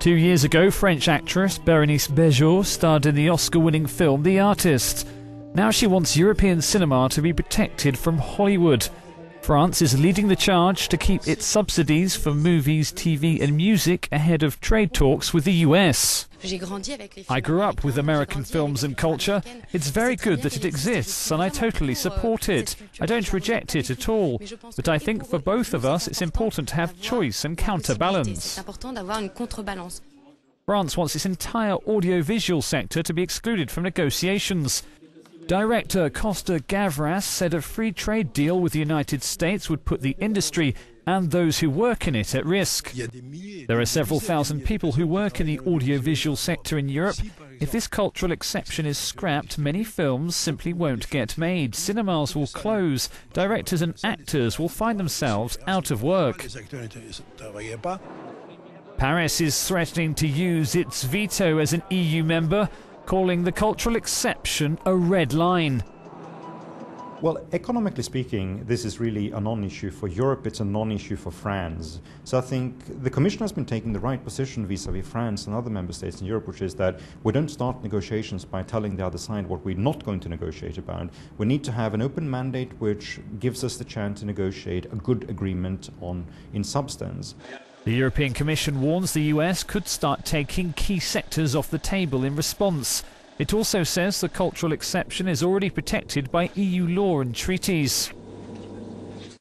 2 years ago, French actress Bérénice Bejo starred in the Oscar-winning film The Artist. Now she wants European cinema to be protected from Hollywood. France is leading the charge to keep its subsidies for movies, TV and music ahead of trade talks with the US. I grew up with American films and culture. It's very good that it exists and I totally support it. I don't reject it at all. But I think for both of us it's important to have choice and counterbalance. France wants its entire audiovisual sector to be excluded from negotiations. Director Costa Gavras said a free trade deal with the United States would put the industry and those who work in it at risk. There are several thousand people who work in the audiovisual sector in Europe. If this cultural exception is scrapped, many films simply won't get made. Cinemas will close. Directors and actors will find themselves out of work. Paris is threatening to use its veto as an EU member, calling the cultural exception a red line. Well, economically speaking, this is really a non-issue for Europe, it's a non-issue for France. So I think the Commission has been taking the right position vis-à-vis France and other member states in Europe, which is that we don't start negotiations by telling the other side what we're not going to negotiate about. We need to have an open mandate which gives us the chance to negotiate a good agreement in substance. The European Commission warns the US could start taking key sectors off the table in response. It also says the cultural exception is already protected by EU law and treaties.